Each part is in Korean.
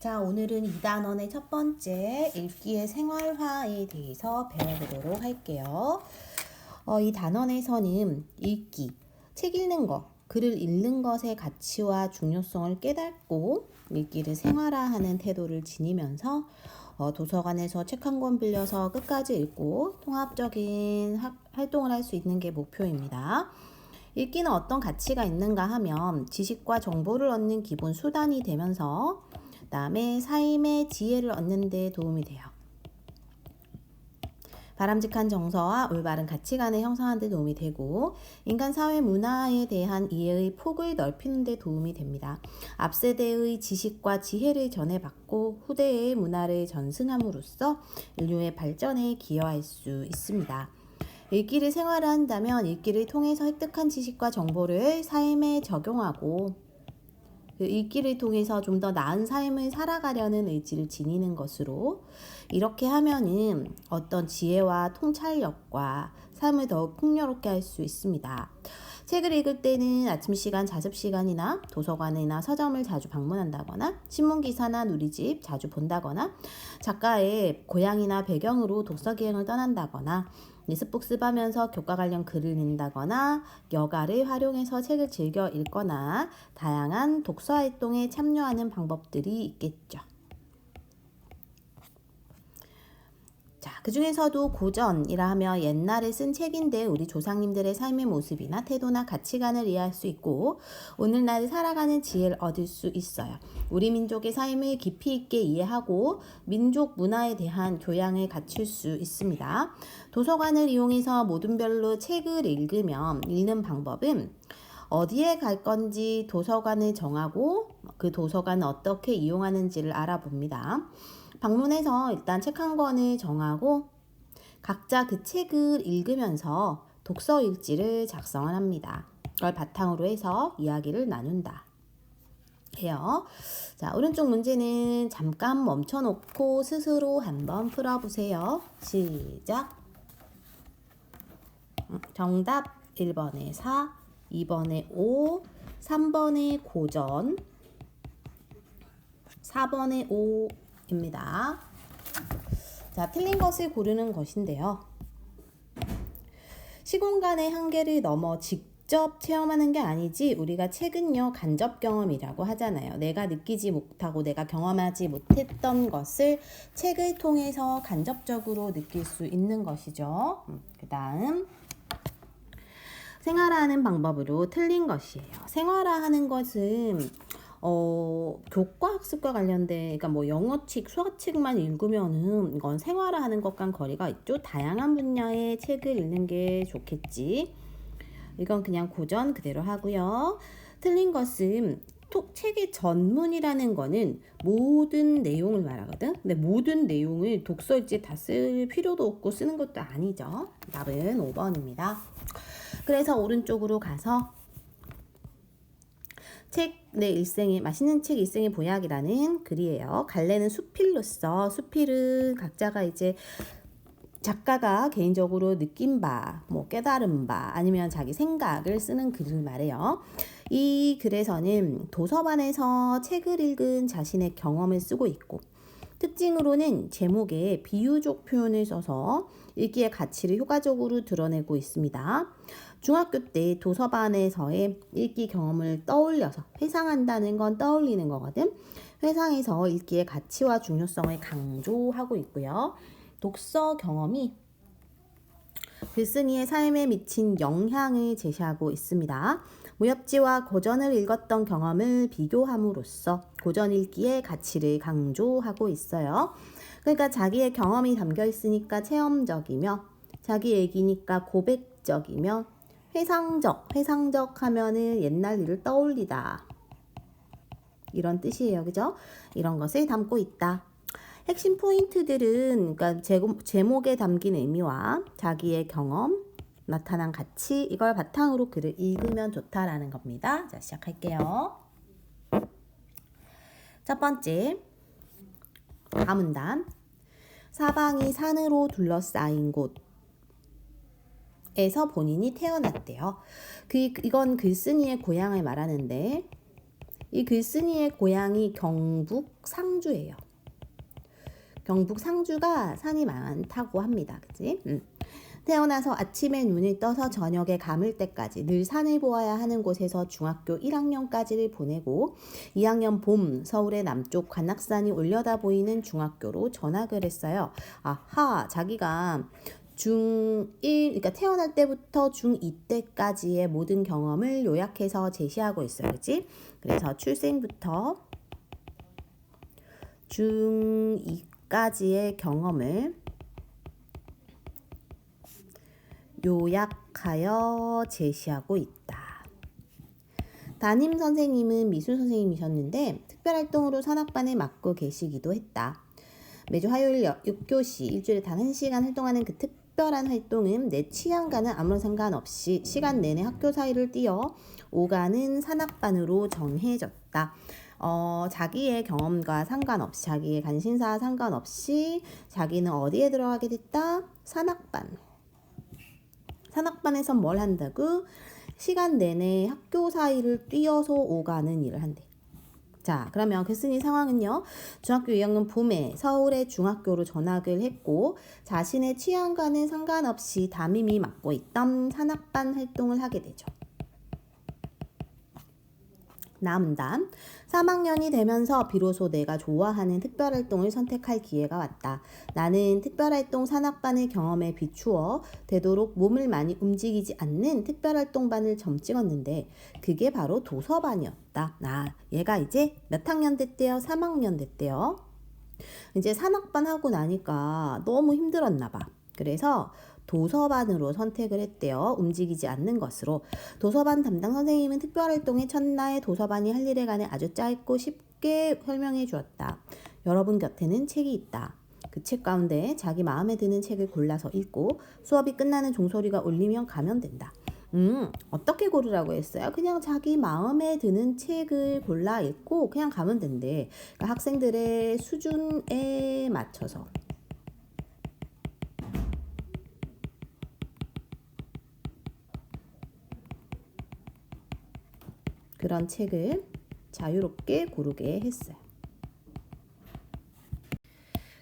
자, 오늘은 2단원의 첫 번째 읽기의 생활화에 대해서 배워보도록 할게요. 이 단원에서는 읽기, 책 읽는 것, 글을 읽는 것의 가치와 중요성을 깨닫고 읽기를 생활화하는 태도를 지니면서 도서관에서 책 한 권 빌려서 끝까지 읽고 통합적인 활동을 할 수 있는 게 목표입니다. 읽기는 어떤 가치가 있는가 하면 지식과 정보를 얻는 기본 수단이 되면서 그다음에 삶의 지혜를 얻는 데 도움이 돼요. 바람직한 정서와 올바른 가치관을 형성하는 데 도움이 되고 인간 사회 문화에 대한 이해의 폭을 넓히는 데 도움이 됩니다. 앞세대의 지식과 지혜를 전해받고 후대의 문화를 전승함으로써 인류의 발전에 기여할 수 있습니다. 읽기를 생활화한다면 읽기를 통해서 획득한 지식과 정보를 삶에 적용하고 그 읽기를 통해서 좀 더 나은 삶을 살아가려는 의지를 지니는 것으로 이렇게 하면은 어떤 지혜와 통찰력과 삶을 더욱 풍요롭게 할 수 있습니다. 책을 읽을 때는 아침 시간, 자습 시간이나 도서관이나 서점을 자주 방문한다거나 신문기사나 누리집 자주 본다거나 작가의 고향이나 배경으로 독서 기행을 떠난다거나 습북습하면서 교과 관련 글을 읽는다거나 여가를 활용해서 책을 즐겨 읽거나 다양한 독서 활동에 참여하는 방법들이 있겠죠. 자, 그 중에서도 고전이라 하며 옛날에 쓴 책인데 우리 조상님들의 삶의 모습이나 태도나 가치관을 이해할 수 있고 오늘날 살아가는 지혜를 얻을 수 있어요. 우리 민족의 삶을 깊이 있게 이해하고 민족 문화에 대한 교양을 갖출 수 있습니다. 도서관을 이용해서 모든별로 책을 읽으면 읽는 방법은 어디에 갈 건지 도서관을 정하고 그 도서관을 어떻게 이용하는지를 알아봅니다. 방문해서 일단 책 한 권을 정하고 각자 그 책을 읽으면서 독서 일지를 작성을 합니다. 그걸 바탕으로 해서 이야기를 나눈다 해요. 자, 오른쪽 문제는 잠깐 멈춰놓고 스스로 한번 풀어보세요. 시작. 정답 1번에 4, 2번에 5, 3번에 고전, 4번에 5입니다. 자, 틀린 것을 고르는 것인데요. 시공간의 한계를 넘어 직접 체험하는 게 아니지 우리가 책은요 간접 경험이라고 하잖아요. 내가 느끼지 못하고 내가 경험하지 못했던 것을 책을 통해서 간접적으로 느낄 수 있는 것이죠. 그 다음 생활화하는 방법으로 틀린 것이에요. 생활화하는 것은 교과 학습과 관련된 그러니까 뭐 영어책, 수학책만 읽으면은 이건 생활화하는 것과는 거리가 있죠. 다양한 분야의 책을 읽는 게 좋겠지. 이건 그냥 고전 그대로 하고요. 틀린 것은 책의 전문이라는 거는 모든 내용을 말하거든. 근데 모든 내용을 독서일지에 다 쓸 필요도 없고 쓰는 것도 아니죠. 답은 5번입니다. 그래서 오른쪽으로 가서 내 일생의 맛있는 책 일생의 보약이라는 글이에요. 갈래는 수필로서 수필은 각자가 이제 작가가 개인적으로 느낀 바, 뭐 깨달은 바, 아니면 자기 생각을 쓰는 글을 말해요. 이 글에서는 도서관에서 책을 읽은 자신의 경험을 쓰고 있고 특징으로는 제목에 비유적 표현을 써서 읽기의 가치를 효과적으로 드러내고 있습니다. 중학교 때 도서관에서의 읽기 경험을 떠올려서 회상한다는 건 떠올리는 거거든. 회상에서 읽기의 가치와 중요성을 강조하고 있고요. 독서 경험이 글쓴이의 삶에 미친 영향을 제시하고 있습니다. 무협지와 고전을 읽었던 경험을 비교함으로써 고전 읽기의 가치를 강조하고 있어요. 그러니까 자기의 경험이 담겨 있으니까 체험적이며 자기 얘기니까 고백적이며 회상적 하면은 옛날 일을 떠올리다 이런 뜻이에요. 그죠? 이런 것을 담고 있다. 핵심 포인트들은 그러니까 제목에 담긴 의미와 자기의 경험, 나타난 가치 이걸 바탕으로 글을 읽으면 좋다라는 겁니다. 자, 시작할게요. 첫 번째 다문단 사방이 산으로 둘러싸인 곳에서 본인이 태어났대요. 이건 글쓴이의 고향을 말하는데 이 글쓴이의 고향이 경북 상주예요. 경북 상주가 산이 많다고 합니다. 그치? 태어나서 아침에 눈을 떠서 저녁에 감을 때까지 늘 산을 보아야 하는 곳에서 중학교 1학년까지를 보내고 2학년 봄 서울의 남쪽 관악산이 올려다 보이는 중학교로 전학을 했어요. 아하, 자기가 중1, 그러니까 태어날 때부터 중2 때까지의 모든 경험을 요약해서 제시하고 있어요. 그치? 그래서 출생부터 중2까지의 경험을 요약하여 제시하고 있다. 담임 선생님은 미술 선생님이셨는데 특별활동으로 산악반을 맡고 계시기도 했다. 매주 화요일 6교시 일주일에 단 1시간 활동하는 그 특별한 활동은 내 취향과는 아무런 상관없이 시간 내내 학교 사이를 뛰어 오가는 산악반으로 정해졌다. 자기의 경험과 상관없이 자기의 관심사와 상관없이 자기는 어디에 들어가게 됐다? 산악반. 산악반에서 뭘 한다고? 시간 내내 학교 사이를 뛰어서 오가는 일을 한대. 자, 그러면 글쓴이 상황은요. 중학교 2학년 봄에 서울의 중학교로 전학을 했고 자신의 취향과는 상관없이 담임이 맡고 있던 산악반 활동을 하게 되죠. 남담 3학년이 되면서 비로소 내가 좋아하는 특별활동을 선택할 기회가 왔다. 나는 특별활동 산악반의 경험에 비추어 되도록 몸을 많이 움직이지 않는 특별활동반을 점 찍었는데 그게 바로 도서반이었다. 얘가 이제 몇 학년 됐대요? 3학년 됐대요. 이제 산악반 하고 나니까 너무 힘들었나 봐. 그래서 도서반으로 선택을 했대요. 움직이지 않는 것으로. 도서반 담당 선생님은 특별활동의 첫날 도서반이 할 일에 관해 아주 짧고 쉽게 설명해 주었다. 여러분 곁에는 책이 있다. 그 책 가운데 자기 마음에 드는 책을 골라서 읽고 수업이 끝나는 종소리가 울리면 가면 된다. 어떻게 고르라고 했어요? 그냥 자기 마음에 드는 책을 골라 읽고 그냥 가면 된대. 그러니까 학생들의 수준에 맞춰서. 그런 책을 자유롭게 고르게 했어요.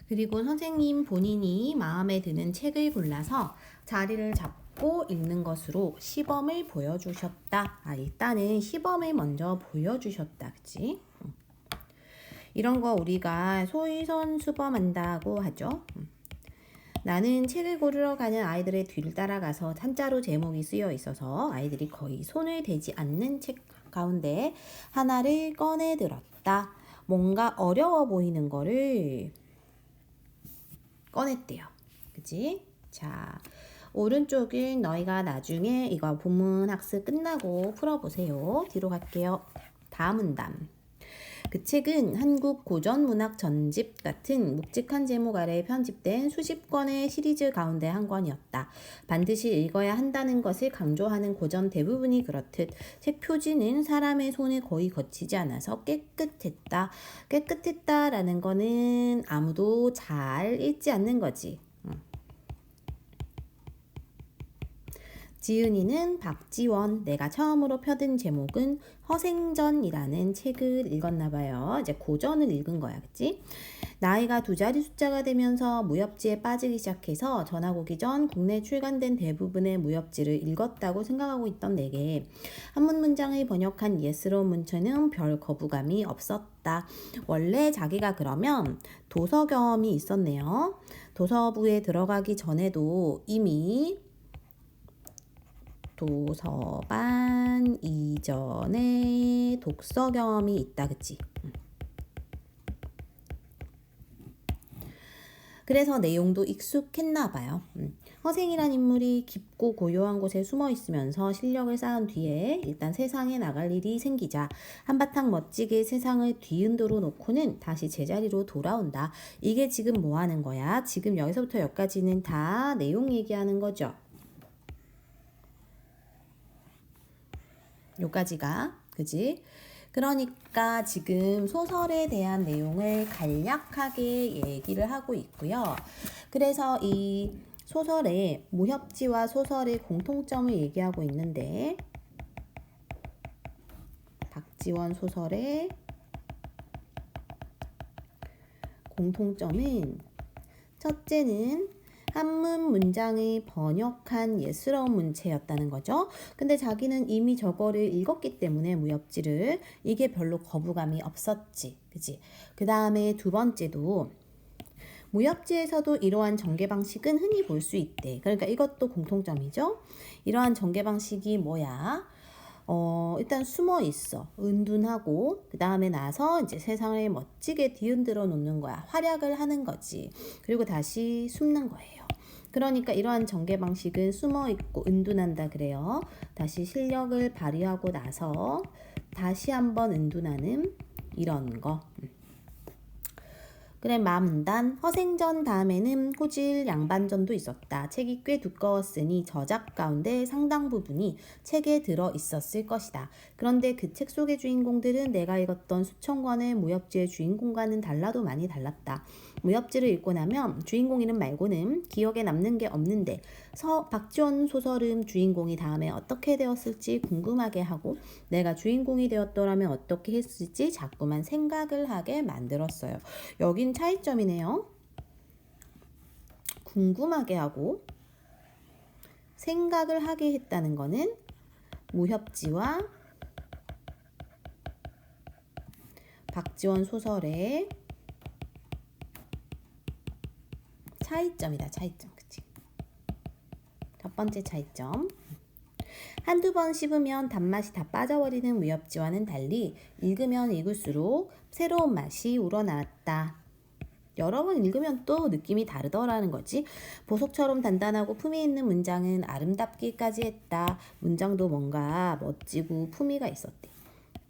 그리고 선생님 본인이 마음에 드는 책을 골라서 자리를 잡고 읽는 것으로 시범을 보여주셨다. 일단은 시범을 먼저 보여주셨다. 그치? 이런 거 우리가 소위선 수범한다고 하죠. 나는 책을 고르러 가는 아이들의 뒤를 따라가서 한자로 제목이 쓰여 있어서 아이들이 거의 손을 대지 않는 책 가운데 하나를 꺼내 들었다. 뭔가 어려워 보이는 거를 꺼냈대요. 그치? 자, 오른쪽은 너희가 나중에 이거 본문 학습 끝나고 풀어보세요. 뒤로 갈게요. 다음 문단. 그 책은 한국 고전문학 전집 같은 묵직한 제목 아래 편집된 수십 권의 시리즈 가운데 한 권이었다. 반드시 읽어야 한다는 것을 강조하는 고전 대부분이 그렇듯 책 표지는 사람의 손에 거의 거치지 않아서 깨끗했다. 깨끗했다라는 거는 아무도 잘 읽지 않는 거지. 지은이는 박지원, 내가 처음으로 펴든 제목은 허생전이라는 책을 읽었나 봐요. 이제 고전을 읽은 거야, 그치? 나이가 2자리 숫자가 되면서 무협지에 빠지기 시작해서 전학 오기 전 국내 출간된 대부분의 무협지를 읽었다고 생각하고 있던 내게 한문 문장을 번역한 예스러운 문체는 별 거부감이 없었다. 원래 자기가 그러면 도서 경험이 있었네요. 도서부에 들어가기 전에도 이미 도서반 이전에 독서 경험이 있다. 그치? 그래서 내용도 익숙했나 봐요. 허생이란 인물이 깊고 고요한 곳에 숨어 있으면서 실력을 쌓은 뒤에 일단 세상에 나갈 일이 생기자 한바탕 멋지게 세상을 뒤흔들어 놓고는 다시 제자리로 돌아온다. 이게 지금 뭐 하는 거야? 지금 여기서부터 여기까지는 다 내용 얘기하는 거죠. 요까지가 그지? 그러니까 지금 소설에 대한 내용을 간략하게 얘기를 하고 있고요. 그래서 이 소설의 무협지와 소설의 공통점을 얘기하고 있는데 박지원 소설의 공통점은 첫째는 한문 문장의 번역한 예스러운 문체였다는 거죠. 근데 자기는 이미 저거를 읽었기 때문에 무협지를 이게 별로 거부감이 없었지. 그치? 그 다음에 두 번째도 무협지에서도 이러한 전개 방식은 흔히 볼 수 있대. 그러니까 이것도 공통점이죠. 이러한 전개 방식이 뭐야? 일단 숨어 있어. 은둔하고 그 다음에 나서 이제 세상을 멋지게 뒤흔들어 놓는 거야. 활약을 하는 거지. 그리고 다시 숨는 거예요. 그러니까 이러한 전개 방식은 숨어 있고 은둔한다 그래요. 다시 실력을 발휘하고 나서 다시 한번 은둔하는 이런 거. 그래 마문단 허생전 다음에는 호질 양반전도 있었다. 책이 꽤 두꺼웠으니 저작 가운데 상당 부분이 책에 들어 있었을 것이다. 그런데 그 책 속의 주인공들은 내가 읽었던 수천 권의 무협지의 주인공과는 달라도 많이 달랐다. 무협지를 읽고 나면 주인공 이름 말고는 기억에 남는 게 없는데 박지원 소설은 주인공이 다음에 어떻게 되었을지 궁금하게 하고 내가 주인공이 되었더라면 어떻게 했을지 자꾸만 생각을 하게 만들었어요. 여긴 차이점이네요. 궁금하게 하고 생각을 하게 했다는 거는 무협지와 박지원 소설의 차이점이다. 차이점. 그치? 첫 번째 차이점. 한두 번 씹으면 단맛이 다 빠져버리는 무협지와는 달리 읽으면 읽을수록 새로운 맛이 우러나왔다. 여러 번 읽으면 또 느낌이 다르더라는 거지. 보석처럼 단단하고 품위 있는 문장은 아름답기까지 했다. 문장도 뭔가 멋지고 품위가 있었대.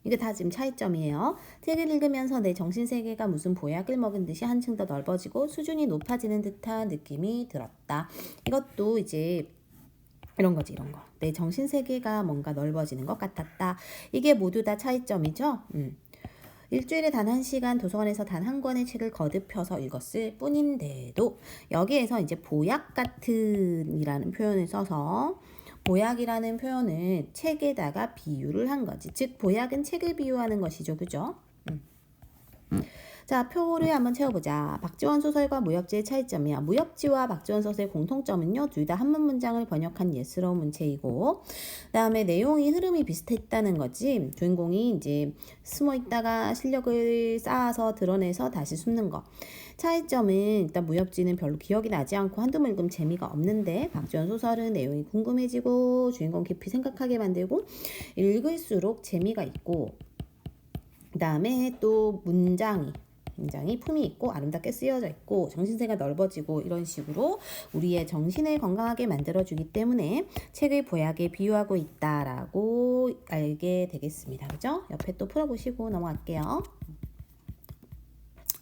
이게 다 지금 차이점이에요. 책을 읽으면서 내 정신세계가 무슨 보약을 먹은 듯이 한층 더 넓어지고 수준이 높아지는 듯한 느낌이 들었다. 이것도 이제 이런 거지, 이런 거. 내 정신세계가 뭔가 넓어지는 것 같았다. 이게 모두 다 차이점이죠. 일주일에 단 1시간 도서관에서 단 한 권의 책을 거듭 펴서 읽었을 뿐인데도 여기에서 이제 보약 같은 이라는 표현을 써서 보약이라는 표현을 책에다가 비유를 한 거지. 즉 보약은 책을 비유하는 것이죠. 그죠? 자, 표를 한번 채워보자. 박지원 소설과 무협지의 차이점이야. 무협지와 박지원 소설의 공통점은요. 둘 다 한문 문장을 번역한 예스러운 문체이고 그 다음에 내용이 흐름이 비슷했다는 거지. 주인공이 이제 숨어 있다가 실력을 쌓아서 드러내서 다시 숨는 거. 차이점은 일단 무협지는 별로 기억이 나지 않고 한두 번 읽으면 재미가 없는데 박지원 소설은 내용이 궁금해지고 주인공 깊이 생각하게 만들고 읽을수록 재미가 있고 그 다음에 또 문장이 굉장히 품이 있고 아름답게 쓰여져 있고 정신세가 넓어지고 이런 식으로 우리의 정신을 건강하게 만들어주기 때문에 책을 보약에 비유하고 있다라고 알게 되겠습니다. 그죠? 옆에 또 풀어보시고 넘어갈게요.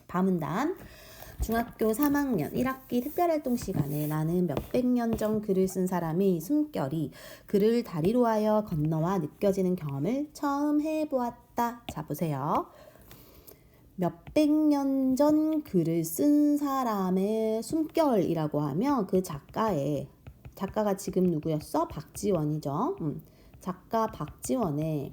바문단 중학교 3학년 1학기 특별활동 시간에 나는 몇백 년 전 글을 쓴 사람의 숨결이 글을 다리로 하여 건너와 느껴지는 경험을 처음 해보았다. 자 보세요. 몇백 년 전 글을 쓴 사람의 숨결이라고 하면 그 작가가 지금 누구였어? 박지원이죠. 작가 박지원의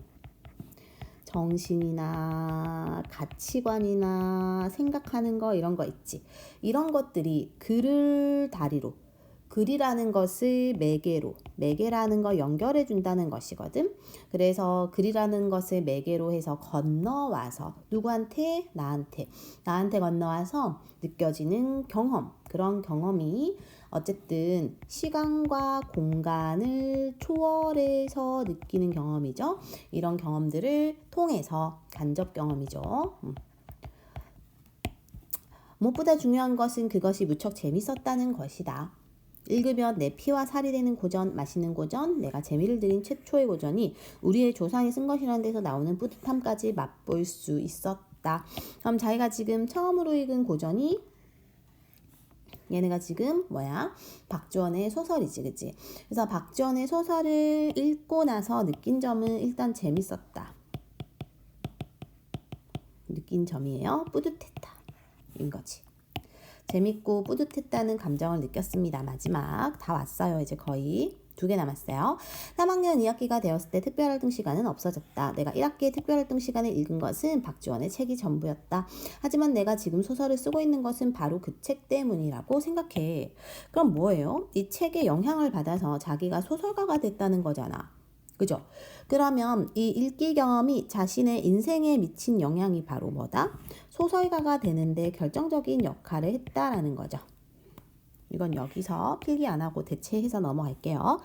정신이나 가치관이나 생각하는 거 이런 거 있지. 이런 것들이 글을 다리로 글이라는 것을 매개라는 걸 연결해 준다는 것이거든. 그래서 글이라는 것을 매개로 해서 건너와서 누구한테? 나한테 건너와서 느껴지는 경험. 그런 경험이 어쨌든 시간과 공간을 초월해서 느끼는 경험이죠. 이런 경험들을 통해서 간접 경험이죠. 무엇보다 중요한 것은 그것이 무척 재밌었다는 것이다. 읽으면 내 피와 살이 되는 고전, 맛있는 고전, 내가 재미를 들인 최초의 고전이 우리의 조상이 쓴 것이라는 데서 나오는 뿌듯함까지 맛볼 수 있었다. 그럼 자기가 지금 처음으로 읽은 고전이 얘네가 지금 뭐야? 박지원의 소설이지, 그치? 그래서 박지원의 소설을 읽고 나서 느낀 점은 일단 재밌었다. 느낀 점이에요. 뿌듯했다. 인 거지. 재밌고 뿌듯했다는 감정을 느꼈습니다. 마지막 다 왔어요. 이제 거의 2개 남았어요. 3학년 2학기가 되었을 때 특별활동 시간은 없어졌다. 내가 1학기에 특별활동 시간에 읽은 것은 박지원의 책이 전부였다. 하지만 내가 지금 소설을 쓰고 있는 것은 바로 그 책 때문이라고 생각해. 그럼 뭐예요? 이 책에 영향을 받아서 자기가 소설가가 됐다는 거잖아. 그죠? 그러면 이 읽기 경험이 자신의 인생에 미친 영향이 바로 뭐다? 소설가가 되는데 결정적인 역할을 했다라는 거죠. 이건 여기서 필기 안 하고 대체해서 넘어갈게요.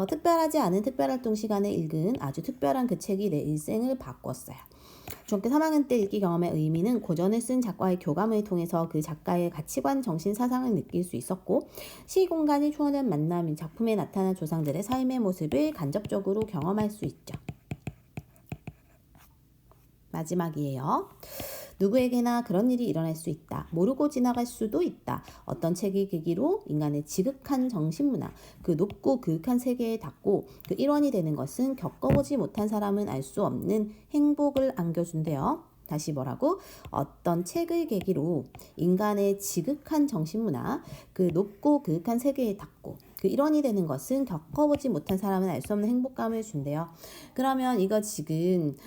특별하지 않은 특별활동 시간에 읽은 아주 특별한 그 책이 내 일생을 바꿨어요. 중학교 3학년 때 읽기 경험의 의미는 고전을 쓴 작가의 교감을 통해서 그 작가의 가치관, 정신, 사상을 느낄 수 있었고 시공간이 초월한 만남인 작품에 나타난 조상들의 삶의 모습을 간접적으로 경험할 수 있죠. 마지막이에요. 누구에게나 그런 일이 일어날 수 있다. 모르고 지나갈 수도 있다. 어떤 책이 계기로 인간의 지극한 정신문화, 그 높고 그윽한 세계에 닿고 그 일원이 되는 것은 겪어보지 못한 사람은 알 수 없는 행복을 안겨준대요. 다시 뭐라고? 어떤 책을 계기로 인간의 지극한 정신문화, 그 높고 그윽한 세계에 닿고 그 일원이 되는 것은 겪어보지 못한 사람은 알 수 없는 행복감을 준대요. 그러면 이거 지금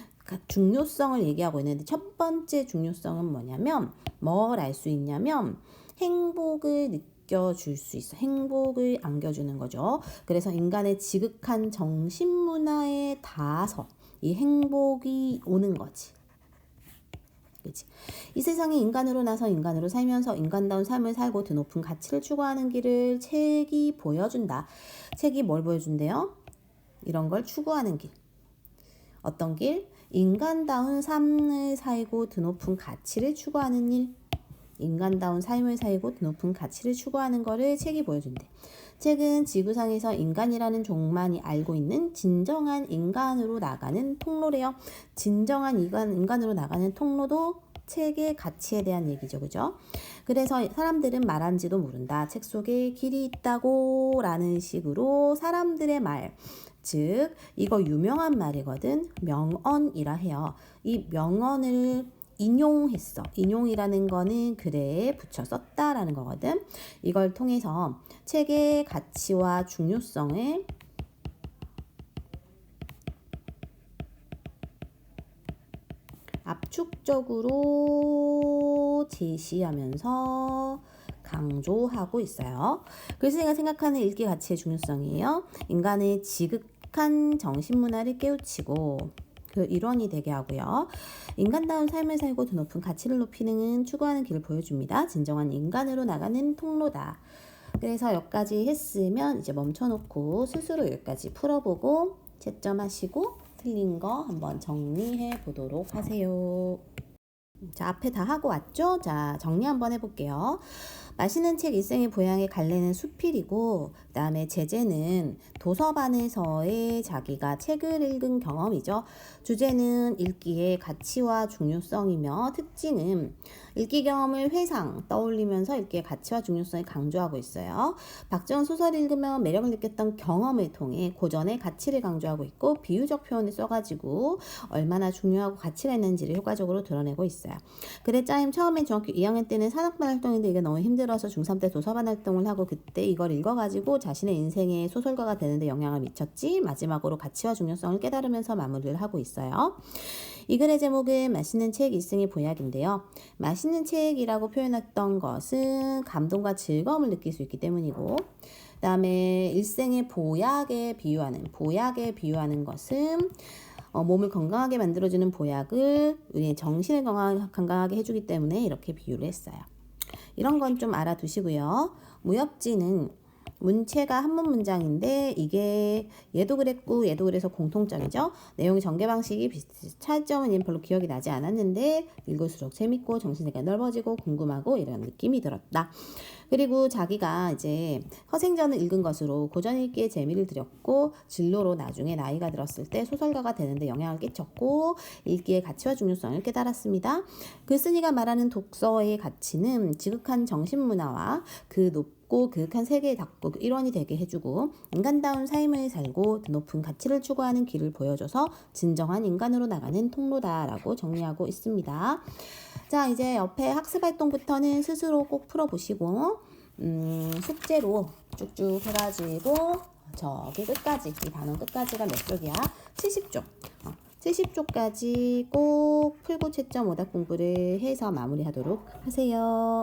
중요성을 얘기하고 있는데 첫 번째 중요성은 뭐냐면 뭘 알 수 있냐면 행복을 느껴줄 수 있어. 행복을 안겨주는 거죠. 그래서 인간의 지극한 정신문화에 닿아서 이 행복이 오는 거지. 그치? 이 세상에 인간으로 나서 인간으로 살면서 인간다운 삶을 살고 드높은 가치를 추구하는 길을 책이 보여준다. 책이 뭘 보여준대요? 이런 걸 추구하는 길. 어떤 길? 인간다운 삶을 살고 드높은 가치를 추구하는 일. 인간다운 삶을 살고 드높은 가치를 추구하는 거를 책이 보여준대. 책은 지구상에서 인간이라는 종만이 알고 있는 진정한 인간으로 나가는 통로래요. 진정한 인간으로 나가는 통로도 책의 가치에 대한 얘기죠. 그죠? 그래서 사람들은 말한지도 모른다. 책 속에 길이 있다고 라는 식으로 사람들의 말, 즉 이거 유명한 말이거든. 명언이라 해요. 이 명언을 인용했어. 인용이라는 거는 글에 붙여 썼다라는 거거든. 이걸 통해서 책의 가치와 중요성을 압축적으로 제시하면서 강조하고 있어요. 그래서 제가 생각하는 읽기 가치의 중요성이에요. 인간의 지극한 정신문화를 깨우치고 그 일원이 되게 하고요. 인간다운 삶을 살고 더 높은 가치를 높이는 추구하는 길을 보여줍니다. 진정한 인간으로 나가는 통로다. 그래서 여기까지 했으면 이제 멈춰놓고 스스로 여기까지 풀어보고 채점하시고 틀린 거 한번 정리해 보도록 하세요. 자, 앞에 다 하고 왔죠? 자, 정리 한번 해볼게요. 맛있는 책 일생의 보양의 갈래는 수필이고, 그 다음에 제재는 도서관에서의 자기가 책을 읽은 경험이죠. 주제는 읽기의 가치와 중요성이며, 특징은 읽기 경험을 회상, 떠올리면서 읽기의 가치와 중요성을 강조하고 있어요. 박지원 소설 읽으며 매력을 느꼈던 경험을 통해 고전의 가치를 강조하고 있고, 비유적 표현을 써가지고 얼마나 중요하고 가치가 있는지를 효과적으로 드러내고 있어요. 글의 짜임 처음에 중학교 2학년 때는 산악반 활동인데 이게 너무 힘들어서 중3 때 도서관 활동을 하고 그때 이걸 읽어가지고 자신의 인생에 소설가가 되는데 영향을 미쳤지. 마지막으로 가치와 중요성을 깨달으면서 마무리를 하고 있어요. 이 글의 제목은 맛있는 책 일생의 보약인데요. 맛있는 책이라고 표현했던 것은 감동과 즐거움을 느낄 수 있기 때문이고, 그 다음에 일생의 보약에 비유하는 것은 몸을 건강하게 만들어주는 보약을 우리의 정신을 건강하게 해주기 때문에 이렇게 비유를 했어요. 이런 건 좀 알아두시고요. 무협지는 문체가 한문 문장인데 이게 얘도 그랬고 얘도 그래서 공통점이죠. 내용이 전개 방식이 차이점은 별로 기억이 나지 않았는데 읽을수록 재밌고 정신세계가 넓어지고 궁금하고 이런 느낌이 들었다. 그리고 자기가 이제 허생전을 읽은 것으로 고전 읽기에 재미를 들였고 진로로 나중에 나이가 들었을 때 소설가가 되는데 영향을 끼쳤고 읽기의 가치와 중요성을 깨달았습니다. 글쓴이가 말하는 독서의 가치는 지극한 정신문화와 그 높고 그윽한 세계에 닿고 그 일원이 되게 해주고 인간다운 삶을 살고 높은 가치를 추구하는 길을 보여줘서 진정한 인간으로 나가는 통로다라고 정리하고 있습니다. 자, 이제 옆에 학습활동부터는 스스로 꼭 풀어보시고 숙제로 쭉쭉 해가지고 저기 끝까지, 이 단원 끝까지가 몇 쪽이야? 70쪽. 70쪽까지 꼭 풀고 채점 오답 공부를 해서 마무리하도록 하세요.